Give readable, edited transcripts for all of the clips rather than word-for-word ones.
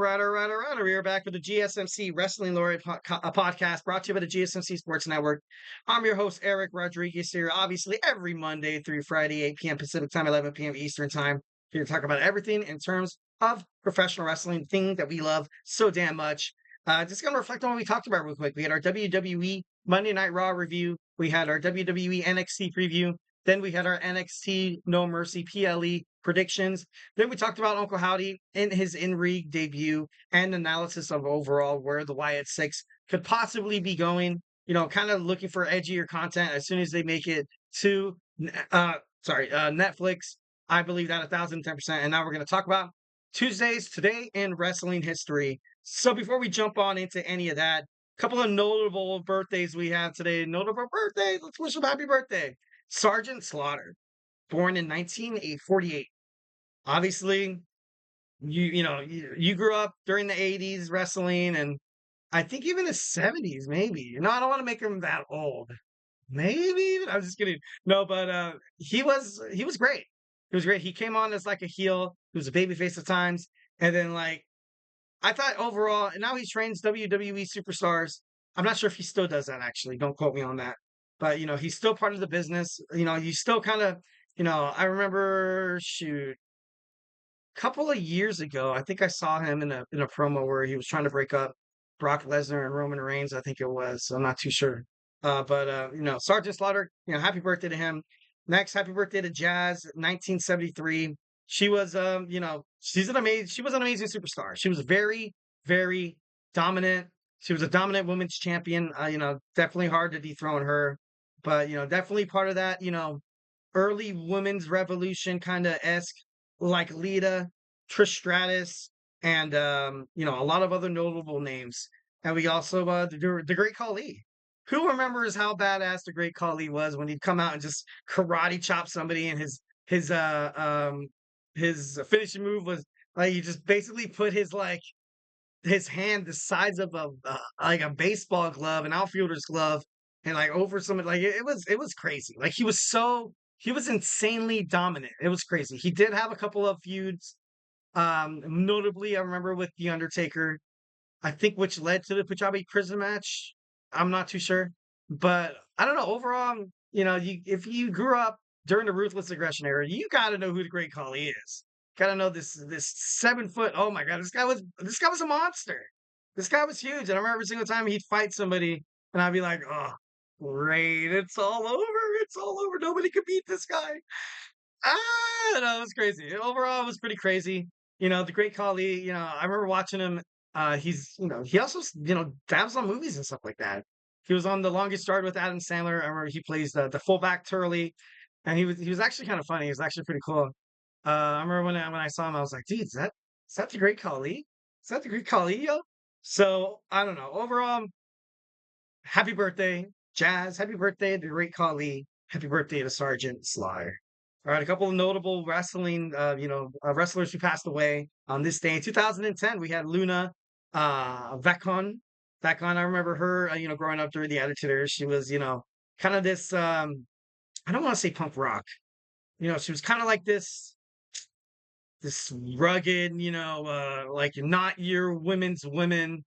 All right. We are back with the GSMC Wrestling Laureate Podcast brought to you by the GSMC Sports Network. I'm your host, Eric Rodriguez, here, obviously, every Monday through Friday, 8 p.m. Pacific Time, 11 p.m. Eastern Time, here to talk about everything in terms of professional wrestling, thing that we love so damn much. Just going to reflect on what we talked about real quick. We had our WWE Monday Night Raw review, we had our WWE NXT preview, then we had our NXT No Mercy PLE predictions. Then we talked about Uncle Howdy in his in-ring debut and analysis of overall where the Wyatt Six could possibly be going. You know, kind of looking for edgier content as soon as they make it to Netflix. I believe that 1,010%. And now we're going to talk about Tuesdays today in wrestling history. So before we jump on into any of that, a couple of notable birthdays we have today. Notable birthdays. Let's wish him happy birthday. Sergeant Slaughter, born in 1948. Obviously, you grew up during the 80s wrestling, and I think even the 70s, maybe. No, I don't want to make him that old. Maybe I'm just kidding. No, but he was great. He was great. He came on as like a heel. He was a babyface at times, and then like I thought overall, and now he trains WWE superstars. I'm not sure if he still does that actually. Don't quote me on that. But he's still part of the business. He's still kind of, I remember shoot couple of years ago, I think I saw him in a promo where he was trying to break up Brock Lesnar and Roman Reigns. I think it was. I'm not too sure. But Sergeant Slaughter. Happy birthday to him. Next, happy birthday to Jazz, 1973. She was, she was an amazing superstar. She was very, very dominant. She was a dominant women's champion. Definitely hard to dethrone her, but definitely part of that. Early women's revolution kind of esque, like Lita, Trish Stratus, and a lot of other notable names. And we also the Great Khali. Who remembers how badass the Great Khali was when he'd come out and just karate chop somebody, and his finishing move was like he just basically put his hand the size of like a baseball glove, an outfielder's glove, and like over something. Like it was crazy. Like he was insanely dominant. It was crazy. He did have a couple of feuds. Notably, I remember with The Undertaker, I think, which led to the Punjabi prison match. I'm not too sure, but I don't know. Overall, if you grew up during the ruthless aggression era, you got to know who the Great Khali is. Got to know this 7 foot. Oh my God, this guy was a monster. This guy was huge, and I remember every single time he'd fight somebody, and I'd be like, oh, great, it's all over. It's all over. Nobody could beat this guy. No, it was crazy. Overall, it was pretty crazy. The Great Khali, I remember watching him. He also, dabs on movies and stuff like that. He was on The Longest Yard with Adam Sandler. I remember he plays the fullback Turley, and he was actually kind of funny. He was actually pretty cool. I remember when I saw him, I was like, dude, is that the Great Khali? Is that the Great Khali, yo? So I don't know. Overall, happy birthday, Jazz. Happy birthday to the Great Khali. Happy birthday to Sergeant Slaughter. All right, a couple of notable wrestling, wrestlers who passed away on this day. In 2010, we had Luna Vachon. Vachon, I remember her, growing up during the Attitude Era. She was, kind of this, I don't want to say punk rock. She was kind of like this rugged, like not your women's women,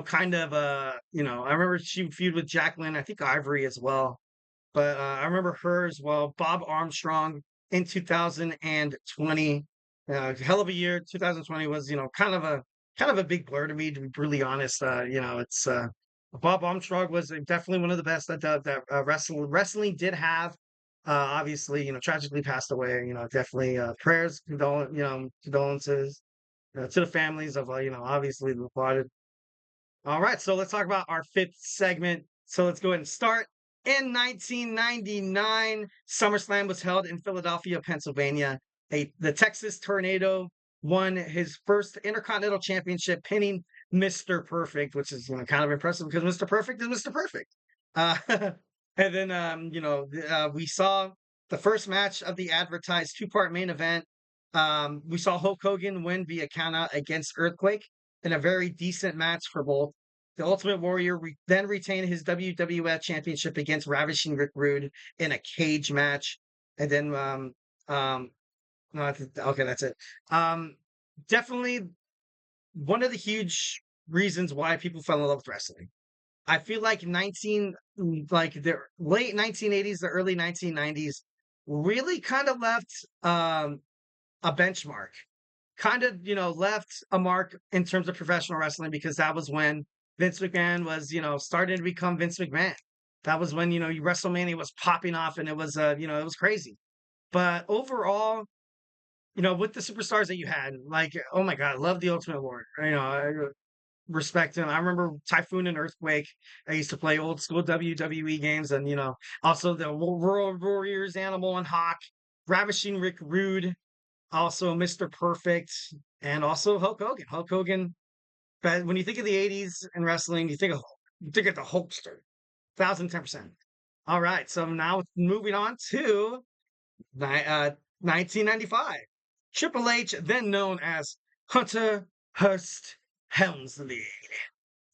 kind of, I remember she feud with Jacqueline, I think Ivory as well. But I remember her as well. Bob Armstrong in 2020. Hell of a year. 2020 was, kind of a big blur to me, to be brutally honest. It's Bob Armstrong was definitely one of the best that wrestling did have. Obviously, tragically passed away. Definitely prayers, condolences to the families of, obviously the departed. All right, so let's talk about our fifth segment. So let's go ahead and start. In 1999, SummerSlam was held in Philadelphia, Pennsylvania. The Texas Tornado won his first Intercontinental Championship, pinning Mr. Perfect, which is kind of impressive because Mr. Perfect is Mr. Perfect. And then we saw the first match of the advertised two-part main event. We saw Hulk Hogan win via countout against Earthquake in a very decent match for both. The Ultimate Warrior then retained his WWF Championship against Ravishing Rick Rude in a cage match. And then, no, okay, that's it. Definitely one of the huge reasons why people fell in love with wrestling. I feel like like the late 1980s, the early 1990s really kind of left a benchmark. Kind of, left a mark in terms of professional wrestling because that was when Vince McMahon was, starting to become Vince McMahon. That was when, WrestleMania was popping off and it was, it was crazy. But overall, with the superstars that you had, like, oh my God, I love the Ultimate Warrior. I respect him. I remember Typhoon and Earthquake. I used to play old school WWE games, and also the World Warriors, Animal and Hawk, Ravishing Rick Rude, also Mr. Perfect, and also Hulk Hogan. Hulk Hogan. But when you think of the '80s in wrestling, you think of Hulk. You think of the Hulkster, 1010%. All right, so now moving on to 1995. Triple H, then known as Hunter Hearst Helmsley,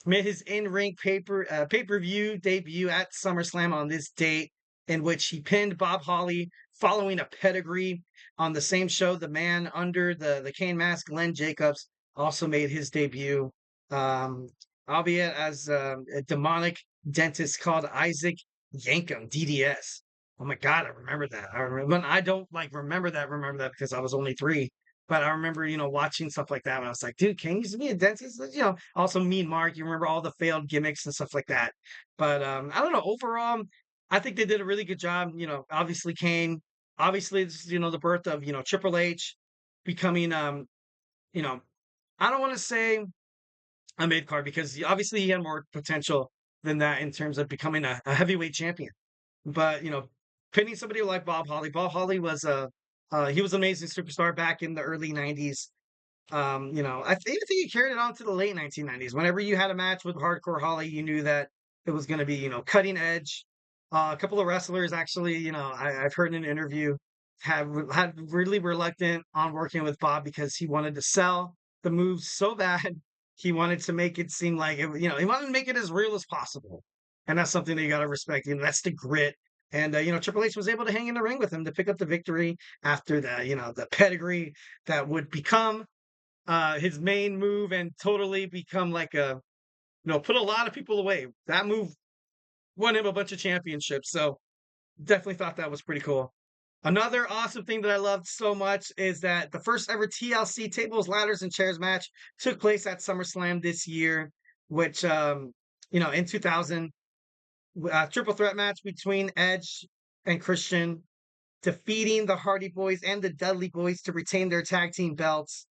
made his in-ring pay-per-view debut at SummerSlam on this date, in which he pinned Bob Holly following a pedigree. On the same show, the man under the cane mask, Glenn Jacobs, also made his debut, um, albeit as a demonic dentist called Isaac Yankum, DDS. Oh my God, I remember that. I remember, I don't like remember that because I was only 3. But I remember, watching stuff like that when I was like, dude, can you used to be a dentist? Also Mean Mark, you remember all the failed gimmicks and stuff like that. But I don't know. Overall, I think they did a really good job. Obviously Kane, obviously this is, the birth of, Triple H becoming you know, I don't want to say a mid card because obviously he had more potential than that in terms of becoming a heavyweight champion. But pinning somebody like Bob Holly. Bob Holly was he was an amazing superstar back in the early '90s. Even think he carried it on to the late 1990s. Whenever you had a match with Hardcore Holly, you knew that it was going to be, cutting edge. A couple of wrestlers actually, I've heard in an interview had really reluctant on working with Bob because he wanted to sell the moves so bad. He wanted to make it seem like it, he wanted to make it as real as possible, and that's something that you got to respect. That's the grit. And Triple H was able to hang in the ring with him to pick up the victory after the pedigree that would become his main move and totally become like put a lot of people away. That move won him a bunch of championships. So definitely thought that was pretty cool. Another awesome thing that I loved so much is that the first ever TLC tables, ladders, and chairs match took place at SummerSlam this year, which, in 2000, triple threat match between Edge and Christian, defeating the Hardy Boys and the Dudley Boys to retain their tag team belts.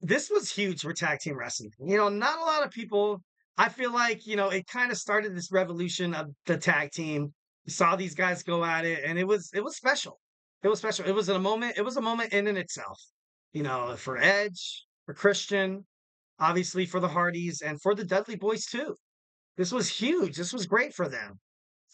This was huge for tag team wrestling. Not a lot of people. I feel like it kind of started this revolution of the tag team. You saw these guys go at it, and it was special. It was special. It was a moment. It was a moment in and itself. For Edge, for Christian, obviously for the Hardys, and for the Dudley Boys too. This was huge. This was great for them.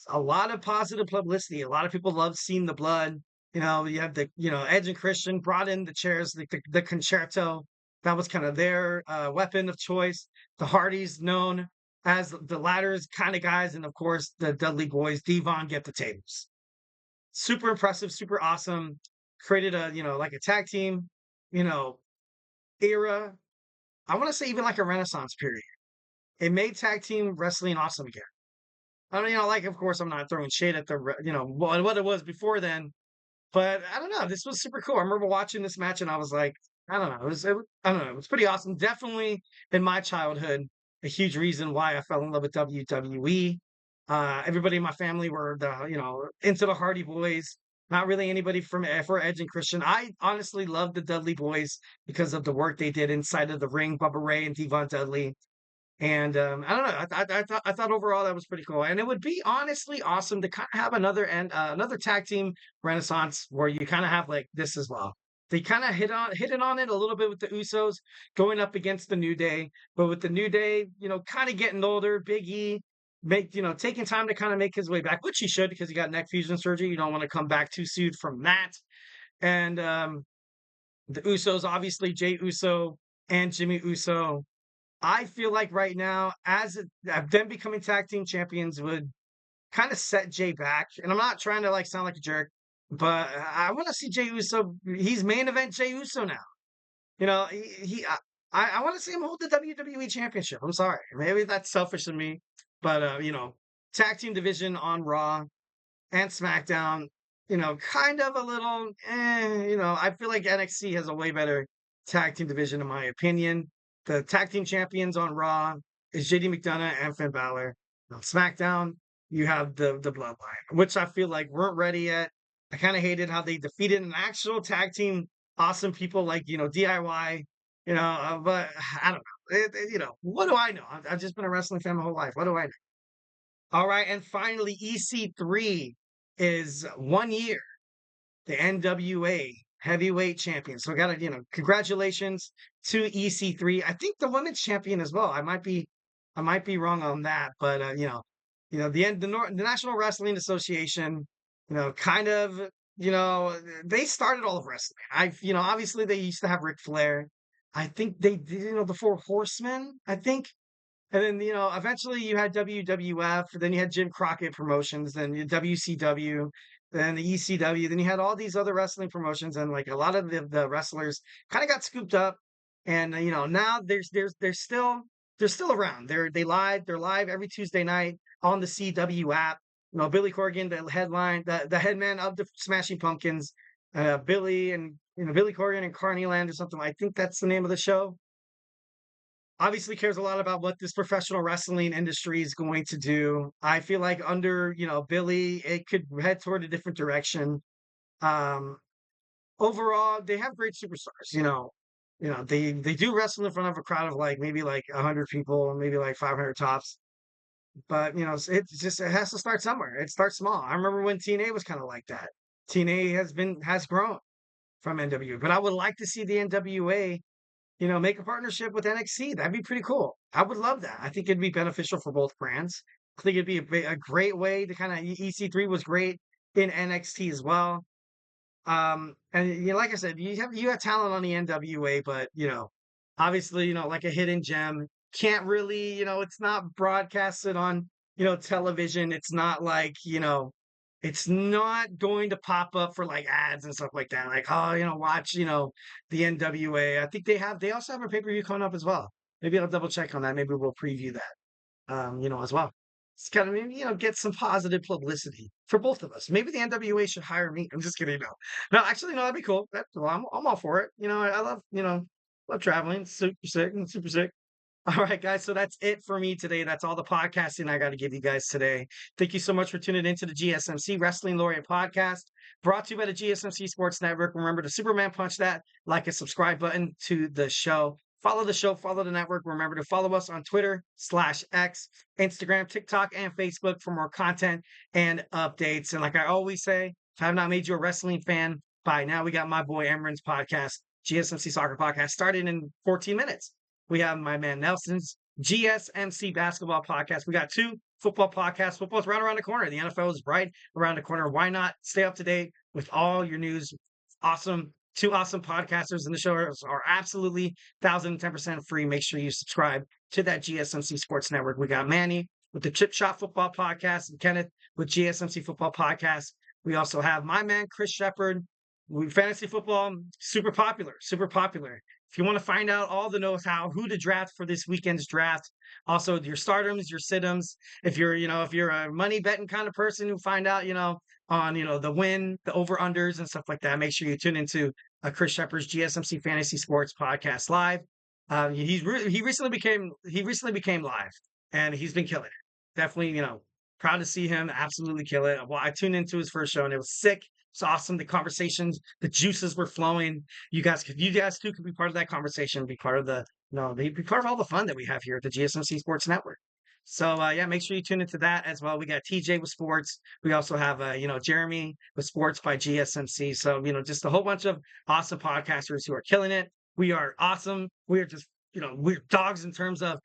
A lot of positive publicity. A lot of people loved seeing the blood. You have the Edge and Christian brought in the chairs, the concerto. That was kind of their weapon of choice. The Hardys, known as the ladders kind of guys, and of course the Dudley Boys, Devon, get the tables. Super impressive, super awesome. Created a like a tag team, you know, era. I want to say even like a Renaissance period. It made tag team wrestling awesome again. I mean, like of course I'm not throwing shade at the what it was before then, but I don't know. This was super cool. I remember watching this match and I was like, I don't know. I don't know. It was pretty awesome. Definitely in my childhood, a huge reason why I fell in love with WWE. Everybody in my family were into the Hardy Boys. Not really anybody for Edge and Christian. I honestly loved the Dudley Boys because of the work they did inside of the ring. Bubba Ray and Devon Dudley. And I don't know. I thought overall that was pretty cool, and it would be honestly awesome to kind of have another tag team renaissance where you kind of have like this as well. They kind of hit on it a little bit with the Usos going up against the New Day, but with the New Day, kind of getting older, Big E taking time to kind of make his way back, which he should because he got neck fusion surgery. You don't want to come back too soon from that. And the Usos, obviously Jey Uso and Jimmy Uso. I feel like right now, them becoming tag team champions would kind of set Jay back. And I'm not trying to like sound like a jerk, but I want to see Jey Uso. He's main event Jey Uso now. You know, he I want to see him hold the WWE Championship. I'm sorry, maybe that's selfish of me, but tag team division on Raw and SmackDown, kind of a little, I feel like NXT has a way better tag team division, in my opinion. The tag team champions on Raw is JD McDonough and Finn Balor. On SmackDown, you have the Bloodline, which I feel like weren't ready yet. I kind of hated how they defeated an actual tag team, awesome people like, DIY, but I don't know. What do I know? I've just been a wrestling fan my whole life. What do I know? All right, and finally, EC3 is 1 year, the NWA heavyweight champion. So I got to, congratulations to EC3. I think the women's champion as well. I might be wrong on that, but the National Wrestling Association, kind of, they started all of wrestling. Obviously they used to have Ric Flair. I think they did, the Four Horsemen. I think. And then, eventually you had WWF, then you had Jim Crockett Promotions, then WCW, then the ECW, then you had all these other wrestling promotions, and like a lot of the wrestlers kind of got scooped up. And now they're still around. They're live every Tuesday night on the CW app. Billy Corgan, the headline, the headman of the Smashing Pumpkins, Billy Corgan and Carney Land or something. I think that's the name of the show, obviously cares a lot about what this professional wrestling industry is going to do. I feel like under, Billy, it could head toward a different direction. Um, Overall, they have great superstars, they do wrestle in front of a crowd of like maybe like 100 people, maybe like 500 tops. But, it has to start somewhere. It starts small. I remember when TNA was kind of like that. TNA has grown from NWA, but I would like to see the NWA make a partnership with NXT. That'd be pretty cool. I would love that. I think it'd be beneficial for both brands. I think it'd be a great way to kind of EC3 was great in NXT as well. And like I said, you have talent on the NWA, but obviously, like a hidden gem can't really, it's not broadcasted on, television. It's not like, it's not going to pop up for like ads and stuff like that. Like, oh, watch, the NWA. I think they also have a pay-per-view coming up as well. Maybe I'll double check on that. Maybe we'll preview that, as well. It's kind of, maybe, get some positive publicity for both of us. Maybe the NWA should hire me. I'm just kidding. No, no, actually, no, that'd be cool. Well, I'm all for it. I love, love traveling. Super sick and super sick. All right, guys. So that's it for me today. That's all the podcasting I got to give you guys today. Thank you so much for tuning into the GSMC Wrestling Laureate Podcast, brought to you by the GSMC Sports Network. Remember to Superman punch that like and subscribe button to the show. Follow the show, follow the network. Remember to follow us on Twitter/X, Instagram, TikTok, and Facebook for more content and updates. And like I always say, if I have not made you a wrestling fan by now, we got my boy Emran's podcast, GSMC Soccer Podcast, started in 14 minutes. We have my man Nelson's GSMC Basketball Podcast. We got two football podcasts. Football's right around the corner. The NFL is right around the corner. Why not stay up to date with all your news? Awesome. Two awesome podcasters in the show are absolutely 1,010% free. Make sure you subscribe to that GSMC Sports Network. We got Manny with the Chip Shot Football Podcast and Kenneth with GSMC Football Podcast. We also have my man Chris Shepard. Fantasy football, super popular, super popular. If you want to find out all the know-how, who to draft for this weekend's draft, also your startums, your sit-ums. If you're a money betting kind of person who find out, on, the win, the over-unders and stuff like that, make sure you tune into Chris Shepard's GSMC Fantasy Sports Podcast Live. He recently became live, and he's been killing it. Definitely, proud to see him absolutely kill it. Well, I tuned into his first show, and it was sick. It's awesome. The conversations, the juices were flowing. You guys too could be part of that conversation, be part of be part of all the fun that we have here at the GSMC Sports Network. So make sure you tune into that as well. We got TJ with sports. We also have Jeremy with sports by GSMC. So just a whole bunch of awesome podcasters who are killing it. We are awesome. We are just we're dogs in terms of,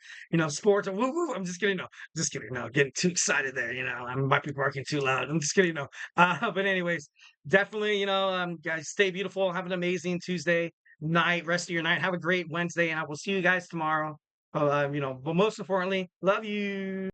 sports. Woo, woo. I'm just kidding. No, just kidding. No, getting too excited there. I might be barking too loud. I'm just kidding. No. But anyways, definitely, guys, stay beautiful. Have an amazing Tuesday night, rest of your night. Have a great Wednesday, and I will see you guys tomorrow. But most importantly, love you.